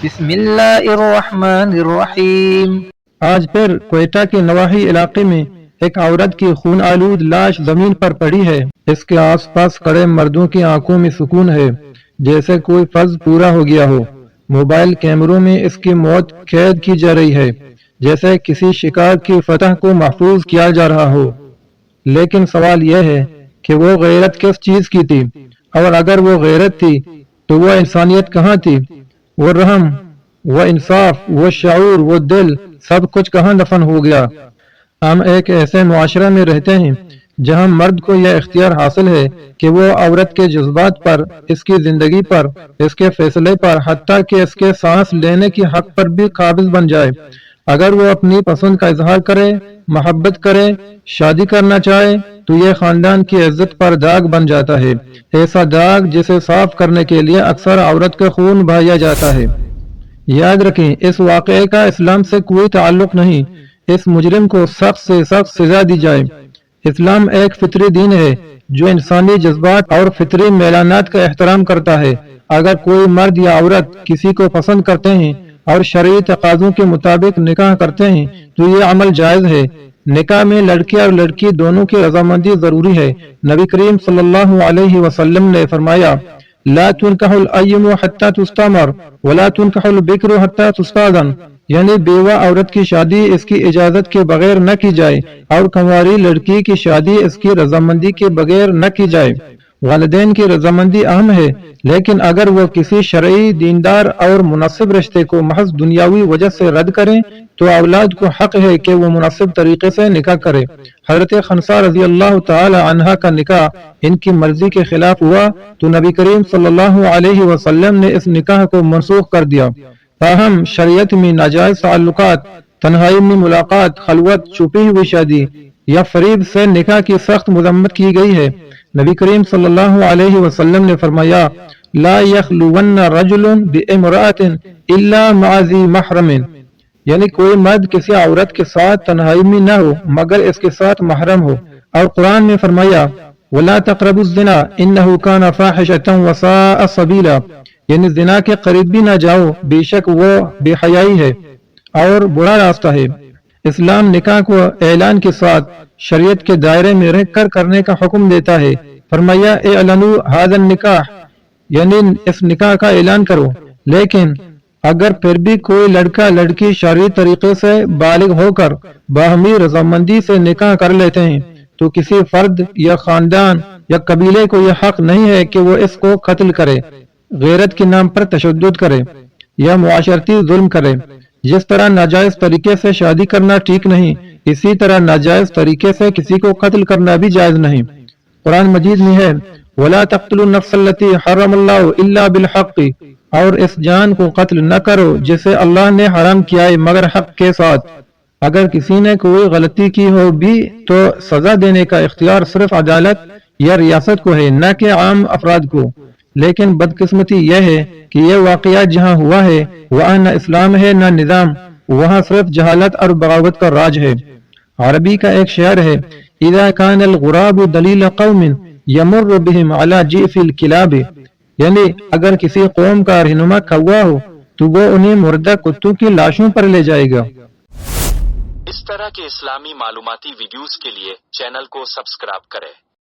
بسم اللہ الرحمن الرحیم۔ آج پھر کوئٹہ کے نواحی علاقے میں ایک عورت کی خون آلود لاش زمین پر پڑی ہے۔ اس کے آس پاس کھڑے مردوں کی آنکھوں میں سکون ہے، جیسے کوئی فرض پورا ہو گیا ہو۔ موبائل کیمروں میں اس کی موت قید کی جا رہی ہے، جیسے کسی شکار کی فتح کو محفوظ کیا جا رہا ہو۔ لیکن سوال یہ ہے کہ وہ غیرت کس چیز کی تھی؟ اور اگر وہ غیرت تھی تو وہ انسانیت کہاں تھی؟ وہ رحم، وہ انصاف، وہ شعور، وہ دل، سب کچھ کہاں دفن ہو گیا؟ ہم ایک ایسے معاشرے میں رہتے ہیں جہاں مرد کو یہ اختیار حاصل ہے کہ وہ عورت کے جذبات پر، اس کی زندگی پر، اس کے فیصلے پر، حتیٰ کہ اس کے سانس لینے کی حق پر بھی قابض بن جائے۔ اگر وہ اپنی پسند کا اظہار کرے، محبت کرے، شادی کرنا چاہے تو یہ خاندان کی عزت پر داغ بن جاتا ہے، ایسا داغ جسے صاف کرنے کے لیے اکثر عورت کا خون بہایا جاتا ہے۔ یاد رکھیں، اس واقعے کا اسلام سے کوئی تعلق نہیں۔ اس مجرم کو سخت سے سخت سزا دی جائے۔ اسلام ایک فطری دین ہے جو انسانی جذبات اور فطری میلانات کا احترام کرتا ہے۔ اگر کوئی مرد یا عورت کسی کو پسند کرتے ہیں اور شرعی تقاضوں کے مطابق نکاح کرتے ہیں تو یہ عمل جائز ہے۔ نکاح میں لڑکے اور لڑکی دونوں کی رضامندی ضروری ہے۔ نبی کریم صلی اللہ علیہ وسلم نے فرمایا، لا تنکح الایم حتی تستامر ولا تنکح البکر حتی تستاذن، یعنی بیوہ عورت کی شادی اس کی اجازت کے بغیر نہ کی جائے اور کنواری لڑکی کی شادی اس کی رضامندی کے بغیر نہ کی جائے۔ والدین کی رضامندی اہم ہے، لیکن اگر وہ کسی شرعی، دیندار اور مناسب رشتے کو محض دنیاوی وجہ سے رد کریں تو اولاد کو حق ہے کہ وہ مناسب طریقے سے نکاح کرے۔ حضرت خنسا رضی اللہ تعالی عنہا کا نکاح ان کی مرضی کے خلاف ہوا تو نبی کریم صلی اللہ علیہ وسلم نے اس نکاح کو منسوخ کر دیا۔ تاہم شریعت میں ناجائز تعلقات، تنہائی میں ملاقات، خلوت، چھپی ہوئی شادی یا فریب سے نکاح کی سخت مذمت کی گئی ہے۔ نبی کریم صلی اللہ علیہ وسلم نے فرمایا، لا یخلون رجل بامرأۃ الا مع ذی محرم، یعنی کوئی مرد کسی عورت کے ساتھ تنہائی میں نہ ہو مگر اس کے ساتھ محرم ہو۔ اور قرآن میں فرمایا، ولا تقربوا الزنا انہ کان فاحشۃ وساء سبیلا، یعنی زنا کے قریب بھی نہ جاؤ، بے شک وہ بے حیائی ہے اور برا راستہ ہے۔ اسلام نکاح کو اعلان کے ساتھ شریعت کے دائرے میں رہ کر کرنے کا حکم دیتا ہے۔ فرمایا، اعلنوا ھذا النکاح، یعنی اس نکاح کا اعلان کرو۔ لیکن اگر پھر بھی کوئی لڑکا لڑکی شرعی طریقے سے بالغ ہو کر باہمی رضامندی سے نکاح کر لیتے ہیں تو کسی فرد یا خاندان یا قبیلے کو یہ حق نہیں ہے کہ وہ اس کو قتل کرے، غیرت کے نام پر تشدد کرے یا معاشرتی ظلم کرے۔ جس طرح ناجائز طریقے سے شادی کرنا ٹھیک نہیں، اسی طرح ناجائز طریقے سے کسی کو قتل کرنا بھی جائز نہیں۔ قرآن مجید میں ہے، وَلَا تَقْتُلُوا النَّفْسَ الَّتِي حَرَّمَ اللَّهُ إِلَّا بِالْحَقِّ، اور اس جان کو قتل نہ کرو جسے اللہ نے حرام کیا ہے مگر حق کے ساتھ۔ اگر کسی نے کوئی غلطی کی ہو بھی تو سزا دینے کا اختیار صرف عدالت یا ریاست کو ہے، نہ کہ عام افراد کو۔ لیکن بدقسمتی یہ ہے کہ یہ واقعہ جہاں ہوا ہے وہاں نہ اسلام ہے نہ نظام، وہاں صرف جہالت اور بغاوت کا راج ہے۔ عربی کا ایک شعر ہے، اذا كان الغراب دلیل قوم یمر بهم على جئف الكلاب، یعنی اگر کسی قوم کا رہنما کوا ہو تو وہ انہیں مردہ کتوں کی لاشوں پر لے جائے گا۔ اس طرح کے اسلامی معلوماتی ویڈیوز کے لیے چینل کو سبسکرائب کریں۔